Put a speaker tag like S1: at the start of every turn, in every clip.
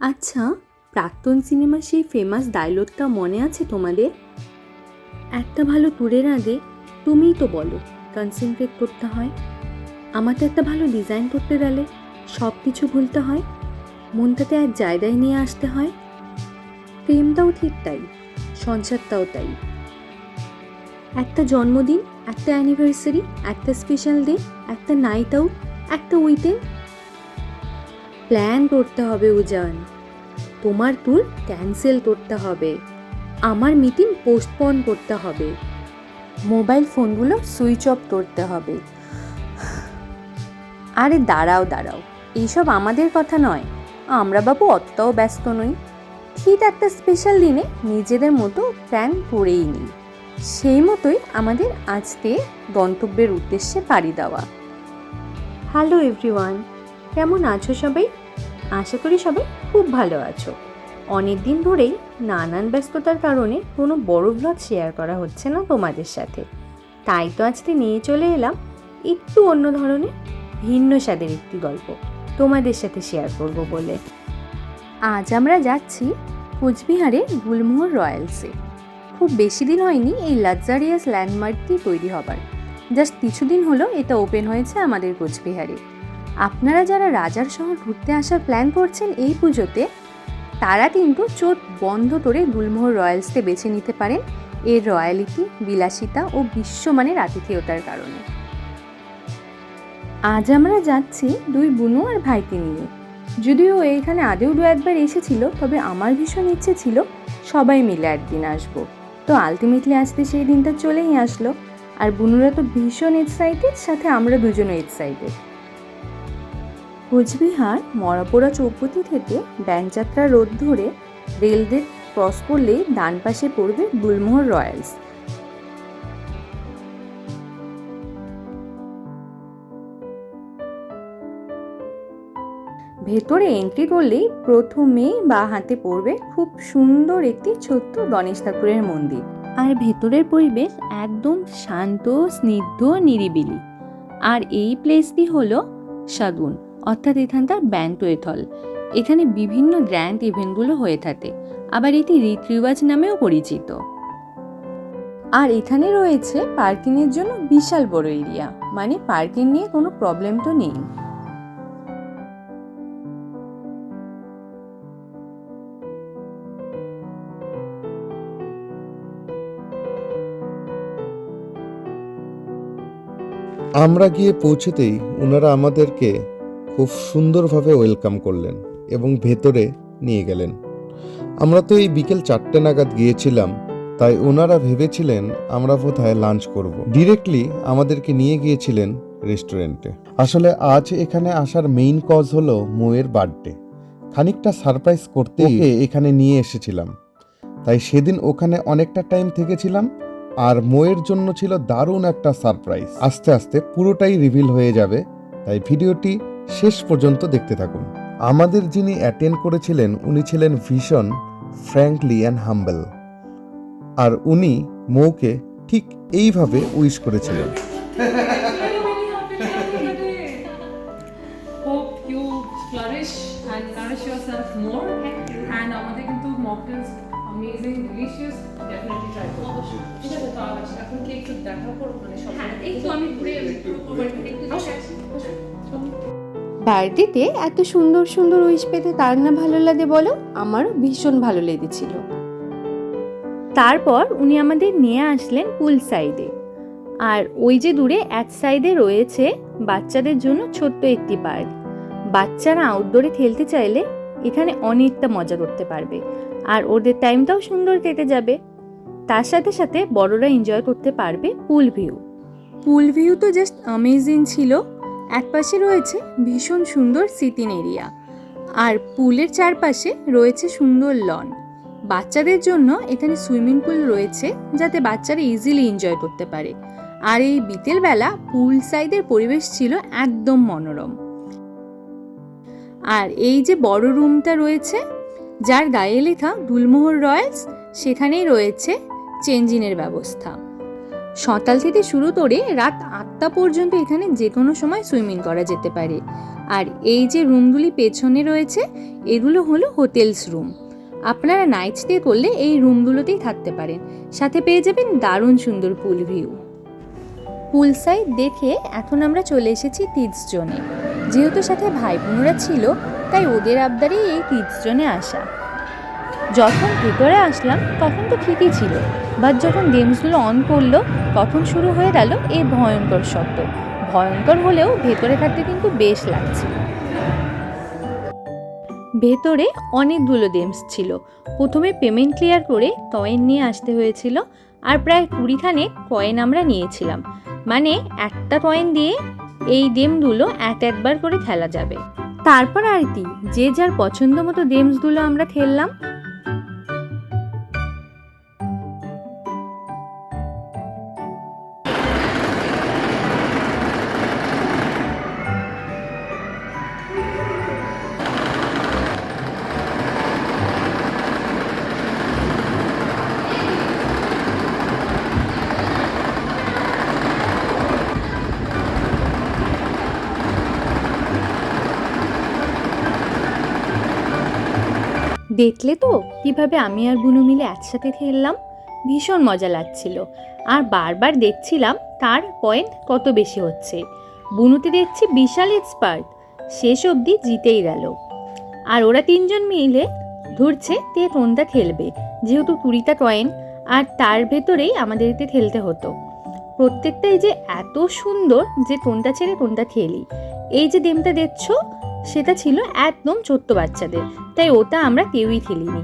S1: আচ্ছা, প্রাক্তন সিনেমার সেই ফেমাস ডায়লগটা মনে আছে তোমাদের? একটা ভালো ট্যুরের আগে তুমিই তো বলো কনসেন্ট্রেট করতে হয়। আমার তো একটা ভালো ডিজাইন করতে গেলে সব কিছু ভুলতে হয়, মনটাতে এক জায়গায় নিয়ে আসতে হয়। প্রেমটাও ঠিক তাই, সংসারটাও তাই। একটা জন্মদিন, একটা অ্যানিভার্সারি, একটা স্পেশাল ডে, একটা নাইট আউট, একটা উইকেন্ড প্ল্যান করতে হবে উজান। তোমার ট্যুর ক্যান্সেল করতে হবে, আমার মিটিং পোস্টপন করতে হবে, মোবাইল ফোনগুলো সুইচ অফ করতে হবে। আরে দাঁড়াও দাঁড়াও, এইসব আমাদের কথা নয়, আমরা বাবু অতটাও ব্যস্ত নই। ঠিক একটা স্পেশাল দিনে নিজেদের মতো প্ল্যান করেই নিই, সেই মতোই আমাদের আজকে গন্তব্যের উদ্দেশ্যে পাড়ি দেওয়া। হ্যালো এভরিওয়ান, কেমন আছো সবাই? আশা করি সবাই খুব ভালো আছো। অনেক দিন ধরেই নানান ব্যস্ততার কারণে কোনো বড় ব্লগ শেয়ার করা হচ্ছে না তোমাদের সাথে, তাই তো আজকে নিয়ে চলে এলাম একটু অন্য ধরনের ভিন্ন স্বাদের একটি গল্প তোমাদের সাথে শেয়ার করব বলে। আজ আমরা যাচ্ছি কোচবিহারের গুলমোহর রয়্যালসে। খুব বেশি দিন হয়নি এই লাক্সারিয়াস ল্যান্ডমার্কটি তৈরি হবার, জাস্ট কিছুদিন হলো এটা ওপেন হয়েছে আমাদের কোচবিহারে। আপনারা যারা রাজার শহর ঘুরতে আসার প্ল্যান করছেন এই পুজোতে, তারা কিন্তু চোখ বন্ধ করে গুলমোহর রয়্যালসকে বেছে নিতে পারেন এর রয়্যালিটি, বিলাসিতা ও বিশ্বমানের আতিথেয়তার কারণে। আজ আমরা যাচ্ছি দুই বুনু আর ভাইকে নিয়ে। যদিও এখানে আদেও দু একবার এসেছিল, তবে আমার ভীষণ ইচ্ছে ছিল সবাই মিলে একদিন আসবো। তো আলটিমেটলি আসতে সেই দিনটা চলেই আসলো। আর বুনুরা তো ভীষণ এক্সাইটেড, সাথে আমরা দুজনও এক্সাইটেড। কোচবিহার মরাপোড়া চৌপতি থেকে ব্যাংকযাত্রা রোড ধরে রেলগেট ক্রস করলেই ডান পাশে পড়বে গুলমোহর রয়্যালস। ভেতরে এন্ট্রি করলেই প্রথমেই বাঁ হাতে পড়বে খুব সুন্দর একটি ছোট্ট গণেশ ঠাকুরের মন্দির। আর ভেতরের পরিবেশ একদম শান্ত, স্নিগ্ধ, নিরিবিলি। আর এই প্লেসটি হলো সাগুন, অর্থাৎ এখানকার ব্যান্কোয়েট হল। এখানে বিভিন্ন গ্র্যান্ড ইভেন্টগুলো হয়ে থাকে, আবার এটি রীতিরিবাজ নামেও পরিচিত। আর এখানে রয়েছে পার্কিংয়ের জন্য বিশাল বড় এরিয়া, মানে পার্কিং নিয়ে কোনো প্রবলেম তো নেই।
S2: আমরা গিয়ে পৌঁছতেই ওনারা আমাদেরকে খুব সুন্দরভাবে ওয়েলকাম করলেন এবং ভেতরে নিয়ে গেলেন। আমরা তো এই বিকেল 4টে নাগাদ গিয়েছিলাম, তাই ওনারা ভেবেছিলেন আমরা বোধহয় লাঞ্চ করব। ডিরেক্টলি আমাদেরকে নিয়ে গিয়েছিলেন রেস্টুরেন্টে। আসলে আজ এখানে আসার মেইন কজ হলো মোয়ের বার্থডে। খানিকটা সারপ্রাইজ করতে এখানে নিয়ে এসেছিলাম, তাই সেদিন ওখানে অনেকটা টাইম থেকেছিলাম। আর মোয়ের জন্য ছিল দারুণ একটা সারপ্রাইজ। আস্তে আস্তে পুরোটাই রিভিল হয়ে যাবে, তাই ভিডিওটি শেষ পর্যন্ত দেখতে থাকুন। আমাদের যিনি অ্যাটেন্ড করেছিলেন উনি ছিলেন ভীষণ ফ্র্যাঙ্কলি অ্যান্ড হাম্বল, আর উনি মৌকে ঠিক এইভাবে উইশ করেছিলেন।
S3: Hope you flourish and nourish yourself more. And আমাদের কিন্তু mocktails amazing, delicious. Definitely try করো। অবশ্যই। ঠিক আছে, তো এখন কি একটু দেখা করব, মানে সব একটু আমি ঘুরে একটু
S1: বার্থডেতে এত সুন্দর সুন্দর উইশ পেতে কার না ভালো লাগে বলো? আমারও ভীষণ ভালো লেগেছিল। তারপর উনি আমাদের নিয়ে আসলেন পুল সাইডে। আর ওই যে দূরে এক সাইডে রয়েছে বাচ্চাদের জন্য ছোট্ট একটি পার্ক। বাচ্চারা আউটডোরে খেলতে চাইলে এখানে অনেকটা মজা করতে পারবে, আর ওদের টাইমটাও সুন্দর কেটে যাবে। তার সাথে সাথে বড়রা এনজয় করতে পারবে পুল ভিউ। পুল ভিউ তো জাস্ট অ্যামেজিং ছিল। একপাশে রয়েছে ভীষণ সুন্দর সিটিং এরিয়া, আর পুলের চারপাশে রয়েছে সুন্দর লন। বাচ্চাদের জন্য এখানে সুইমিং পুল রয়েছে, যাতে বাচ্চারা ইজিলি এনজয় করতে পারে। আর এই বিকেলবেলা পুল সাইডের পরিবেশ ছিল একদম মনোরম। আর এই যে বড় রুমটা রয়েছে, যার গায়ে লেখা গুলমোহর রয়্যালস, সেখানেই রয়েছে চেঞ্জিংয়ের ব্যবস্থা। সকাল থেকে শুরু করে রাত 8টা পর্যন্ত এখানে যে কোনো সময় সুইমিং করা যেতে পারে। আর এই যে রুমগুলি পেছনে রয়েছে এগুলো হলো হোটেলস রুম। আপনারা নাইট স্টে করলে এই রুমগুলোতেই থাকতে পারেন, সাথে পেয়ে যাবেন দারুণ সুন্দর পুল ভিউ। পুল সাইড দেখে এখন আমরা চলে এসেছি কিডস জোনে। যেহেতু সাথে ভাই বোনরা ছিল তাই ওদের আবদারেই এই কিডস জোনে আসা। যখন ভেতরে আসলাম তখন তো ঠিকই ছিল, বাট যখন গেমসগুলো অন করলো তখন শুরু হয়ে গেল এই ভয়ঙ্কর শব্দ। ভয়ঙ্কর হলেও ভেতরে থাকতে কিন্তু বেশ লাগছিল। ভেতরে অনেকগুলো গেমস ছিল। প্রথমে পেমেন্ট ক্লিয়ার করে কয়েন নিয়ে আসতে হয়েছিল, আর প্রায় 20খানে কয়েন আমরা নিয়েছিলাম। মানে একটা কয়েন দিয়ে এই গেমগুলো একবার করে খেলা যাবে। তারপর আর কি, যে যার পছন্দ মতো গেমসগুলো আমরা খেললাম। দেখলে তো কিভাবে আমি আর বুনু মিলে একসাথে খেললাম, ভীষণ মজা লাগছিল। আর বারবার দেখছিলাম তার পয়েন্ট কত বেশি হচ্ছে। বুনুতে দেখছি বিশাল এক্সপার্ট, শেষ অবধি জিতেই গেল। আর ওরা 3জন মিলে ধরছে তে কোনটা খেলবে, যেহেতু 20টা কয়েন আর তার ভেতরেই আমাদেরকে খেলতে হতো। প্রত্যেকটাই যে এত সুন্দর যে কোনটা ছেড়ে কোনটা খেলি। এই যে গেমটা দেখছো সেটা ছিল একদম ছোট্ট বাচ্চাদের, তাই ওটা আমরা কেউই খেলিনি।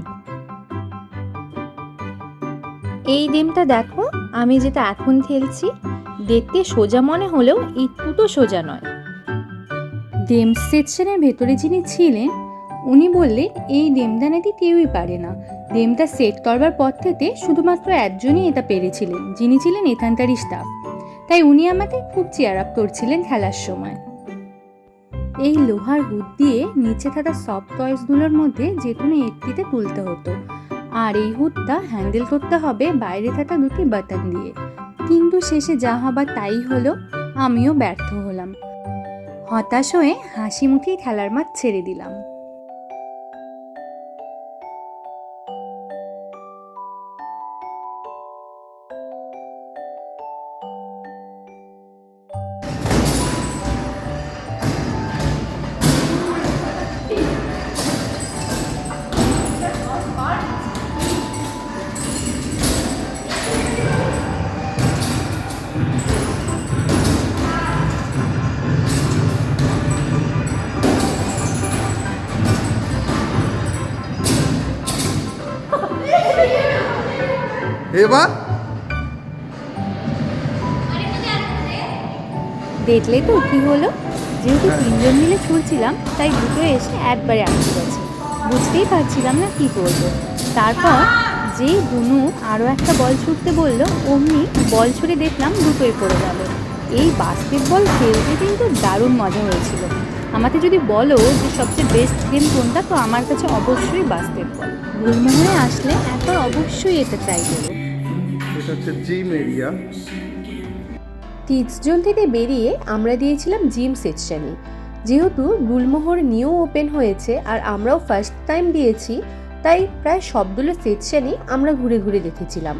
S1: এই গেমটা দেখো, আমি যেটা এখন খেলছি, দেখতে সোজা মনে হলেও একটু তো সোজা নয়। গেমস সেকশনের ভেতরে যিনি ছিলেন উনি বললেন এই গেমটা নাকি কেউই পারে না। গেমটা সেট করবার পর থেকে শুধুমাত্র একজনই এটা পেরেছিলেন, যিনি ছিলেন এখানকারই স্টাফ। তাই উনি আমাকে খুব চেয়ার আপ করছিলেন খেলার সময়। এই লোহার হুড দিয়ে নিচে থাকা সফট টয়েসগুলোর মধ্যে যে কোনো একটিতে তুলতে হতো, আর এই হুডটা হ্যান্ডেল করতে হবে বাইরে থাকা 2টি বাটন দিয়ে। কিন্তু শেষে যা হবার তাই হলো, আমিও ব্যর্থ হলাম। হতাশ হয়ে হাসি মুখে খেলার মাঠ ছেড়ে দিলাম।
S2: এবার
S1: দেখলে তো কি হলো, যেহেতু 3জন মিলে ছুটছিলাম তাই দুটো এসে একবারে আটকে গেছে। বুঝতেই পারছিলাম না কি করবো। তারপর যেই বুনু আরও একটা বল ছুটতে বললো, অমনি বল ছুড়ে দেখলাম দুটোই পড়ে গেল। এই বাস্কেটবল খেলতে কিন্তু দারুণ মজা হয়েছিল। আমাকে যদি বলো যে সবচেয়ে বেস্ট গেম কোনটা, তো আমার কাছে অবশ্যই বাস্কেটবল। গুলমোহরে আসলে একবার অবশ্যই এটা ট্রাই করো।
S2: এটা হচ্ছে জিম এরিয়া।
S1: কিডস জোন থেকে বেরিয়ে আমরা দিয়েছিলাম জিম সেকশনে। যেহেতু গুলমোহর নিউ ওপেন হয়েছে আর আমরাও ফার্স্ট টাইম দিয়েছি, তাই প্রায় সবগুলো সেকশনই আমরা ঘুরে ঘুরে দেখেছিলাম।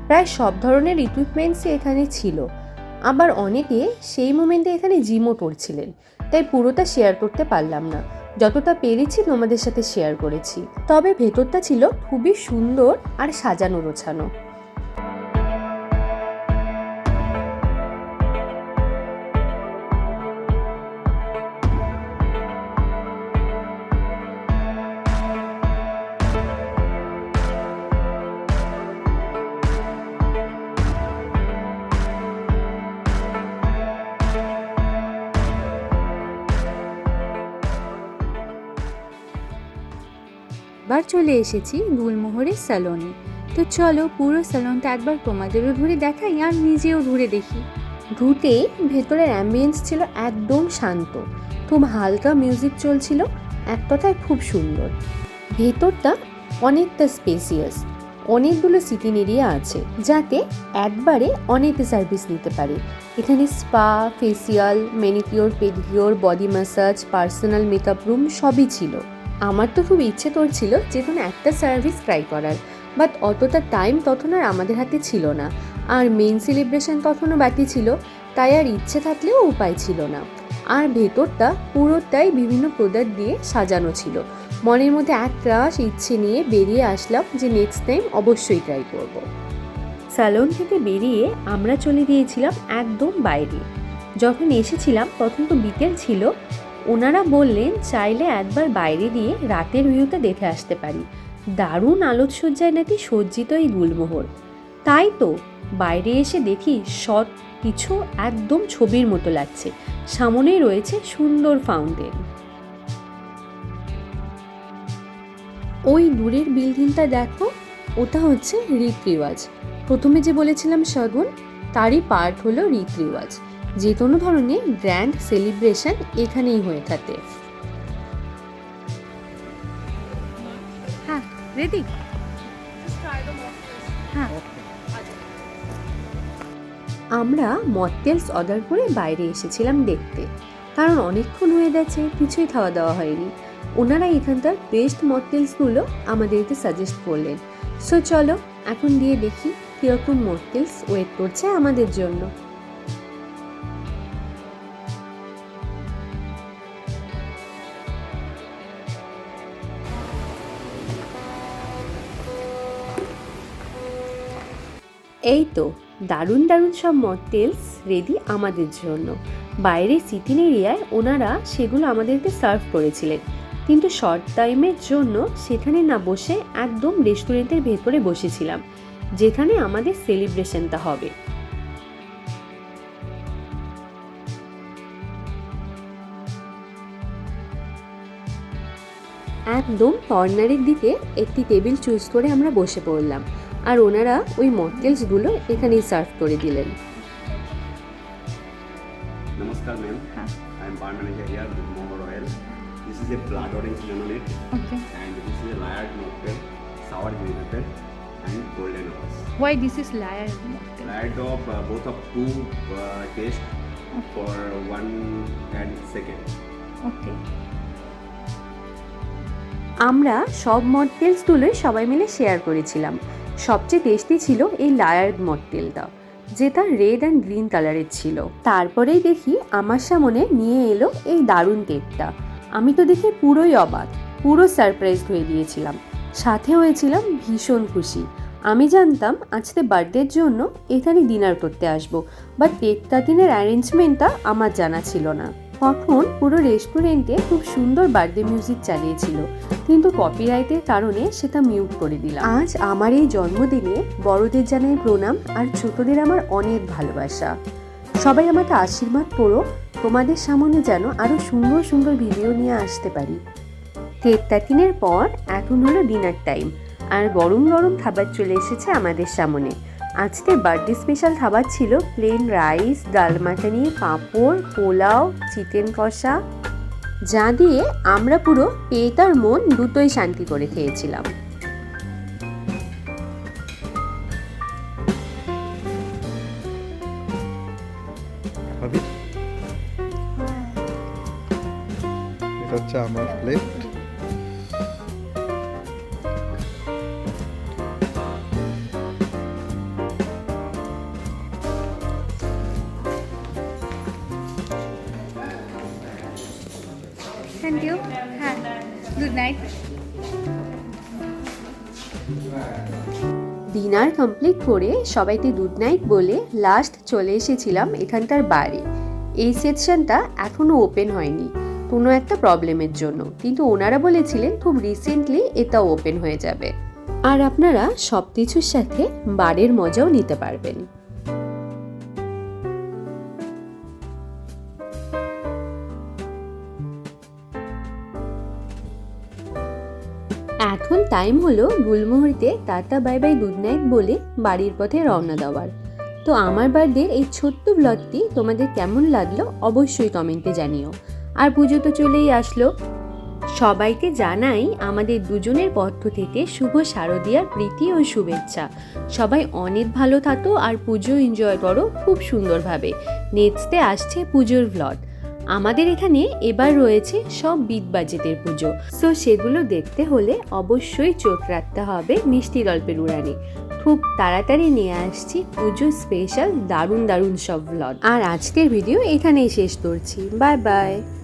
S1: প্রায় সব ধরনের ইকুইপমেন্টসই এখানে ছিল। আবার অনেকে সেই মোমেন্টে এখানে জিমও করছিলেন, তাই পুরোটা শেয়ার করতে পারলাম না। যতটা পেরেছি তোমাদের সাথে শেয়ার করেছি। তবে ভেতরটা ছিল খুবই সুন্দর আর সাজানো গোছানো। এবার চলে এসেছি গুলমোহরের স্যালনে। তো চলো পুরো স্যালনটা একবার তোমাদেরও ঘুরে দেখাই আর নিজেও ঘুরে দেখি। ঢুকেই ভেতরের অ্যাম্বিয়েন্স ছিল একদম শান্ত, খুব হালকা মিউজিক চলছিল, এক কথায় খুব সুন্দর। ভেতরটা অনেকটা স্পেসিয়াস, অনেকগুলো সিটিং এরিয়া আছে, যাতে একবারে অনেকে সার্ভিস নিতে পারে। এখানে spa, facial, manicure, pedicure, body massage, personal makeup room সবই ছিল। আমার তো খুব ইচ্ছে করছিল যে কোনো একটা সার্ভিস ট্রাই করার, বাট অতটা টাইম তখন আর আমাদের হাতে ছিল না, আর মেইন সেলিব্রেশন তখনও বাকি ছিল, তাই আর ইচ্ছে থাকলেও উপায় ছিল না। আর ভেতরটা পুরোটাই বিভিন্ন প্রোডাক্ট দিয়ে সাজানো ছিল। মনের মধ্যে এক রাশ ইচ্ছে নিয়ে বেরিয়ে আসলাম যে নেক্সট টাইম অবশ্যই ট্রাই করব। স্যালন থেকে বেরিয়ে আমরা চলে গিয়েছিলাম একদম বাইরে। যখন এসেছিলাম তখন তো বিকেল ছিল। ওনারা বললেন চাইলে একবার বাইরে দিয়ে রাতের ভিউটা দেখে আসতে পারি। দারুণ আলোকসজ্জায় নাকি সজ্জিত এই গুলমোহর। তাই তো বাইরে এসে দেখি সব কিছু একদম ছবির মতো লাগছে। সামনেই রয়েছে সুন্দর ফাউন্টেন। ওই দূরের বিল্ডিংটা দেখো, ওটা হচ্ছে রীতিরিওয়াজ। প্রথমে যে বলেছিলাম শগুন, তারই পার্ট হলো রীতিরিওয়াজ। যে কোনো ধরনের গ্র্যান্ড সেলিব্রেশন এখানেই হয়ে থাকে। হ্যাঁ, রেডি? হ্যাঁ। আমরা মকটেলস অর্ডার করে বাইরে এসেছিলাম দেখতে, কারণ অনেকক্ষণ হয়ে গেছে, কিছুই খাওয়া দাওয়া হয়নি। ওনারা এখানকার বেস্ট মকটেলসগুলো আমাদেরকে সাজেস্ট করলেন। সো চলো এখন দিয়ে দেখি কীরকম মকটেলস ওয়েট করছে আমাদের জন্য। এই তো দারুণ দারুণ সব মকটেলস রেডি আমাদের জন্য। বাইরে সিটিং এরিয়ায় ওনারা সেগুলো আমাদেরকে সার্ভ করেছিলেন, কিন্তু শর্ট টাইমের জন্য সেখানে না বসে একদম রেস্টুরেন্টের ভেতরে বসেছিলাম, যেখানে আমাদের সেলিব্রেশনটা হবে। একদম কর্নারের দিকে একটি টেবিল চুজ করে আমরা বসে পড়লাম, আর ওনারা ওই মকটেলসগুলো এখানেই সার্ভ করে দিলেন।
S4: Namaskar, ma'am. I am bar manager here with Momo Royal. This is a blood orange lemonade.
S5: Okay.
S4: And this is a layered mocktail, sour vinegar, and golden hours.
S5: Why this is layered mocktail?
S4: Layered of both of two taste for 1 and second.
S5: Okay.
S1: আমরা সব মকটেলসগুলোই সবাই মিলে share করেছিলাম। সবচেয়ে tasty ছিল এই লায়ার্ড মকটেলটা, যেটা red and green কালারের ছিল। তারপরেই দেখি আমার সামনে নিয়ে এলো এই দারুণ কেকটা। আমি তো দেখে পুরোই অবাক, পুরো সারপ্রাইজ হয়ে গিয়েছিলাম। সাথে হয়েছিলাম ভীষণ খুশি। আমি জানতাম আজকে বার্থডের জন্য এখানে ডিনার করতে আসবো, বাট কেক কাটিংয়ের অ্যারেঞ্জমেন্টটা আমার জানা ছিল না। তখন পুরো রেস্টুরেন্টে খুব সুন্দর বার্থডে মিউজিক চালিয়েছিল, কিন্তু কপিরাইটের কারণে সেটা মিউট করে দিলাম। আজ আমার এই জন্মদিনে বড়দের জানাই প্রণাম, আর ছোটদের আমার অনেক ভালোবাসা। সবাই আমাকে আশীর্বাদ করো, তোমাদের সামনে যেন আরও সুন্দর সুন্দর ভিডিও নিয়ে আসতে পারি। কেক কাটিংয়ের পর এখন হলো ডিনার টাইম, আর গরম গরম খাবার চলে এসেছে আমাদের সামনে। আজকে বার্থডে স্পেশাল খাবার ছিল প্লেন রাইস, ডাল মাখানি, পাঁপড়, পোলাও, চিকেন কষা, যা দিয়ে আমরা পুরো পেট আর মন দুটোই শান্তি করে খেয়েছিলাম।
S2: এটা হচ্ছে আমার plate.
S5: Thank you. Good night.
S1: Dinner complete করে সবাইকে গুড নাইট বলে লাস্ট চলে এসেছিলাম এখানকার বারে। এই সেকশনটা এখনও ওপেন হয়নি কোনো একটা প্রবলেমের জন্য, কিন্তু ওনারা বলেছিলেন খুব রিসেন্টলি এটা ওপেন হয়ে যাবে, আর আপনারা সব কিছুর সাথে বারের মজাও নিতে পারবেন। এখন টাইম হলো গুলমোহরকে tata bye bye good night বলে বাড়ির পথে রওনা দেওয়ার। তো আমার বার্থডের এই ছোট্ট ব্লগটি তোমাদের কেমন লাগলো অবশ্যই কমেন্টে জানিও। আর পুজো তো চলেই আসলো, সবাইকে জানাই আমাদের দুজনের পক্ষ থেকে শুভ শারদীয়ার প্রীতি ও শুভেচ্ছা। সবাই অনেক ভালো থাকো আর পুজো এনজয় করো খুব সুন্দরভাবে। নেক্সটে আসছে পুজোর ভ্লগ। আমাদের এখানে এবার রয়েছে সব বিগ বাজেটের পুজো, সো সেগুলো দেখতে হলে অবশ্যই চোখ রাখতে হবে মিষ্টি গল্পের উড়ানে। খুব তাড়াতাড়ি নিয়ে আসছি পুজো স্পেশাল দারুণ দারুণ সব ভ্লগ। আর আজকের ভিডিও এখানেই শেষ করছি। Bye bye.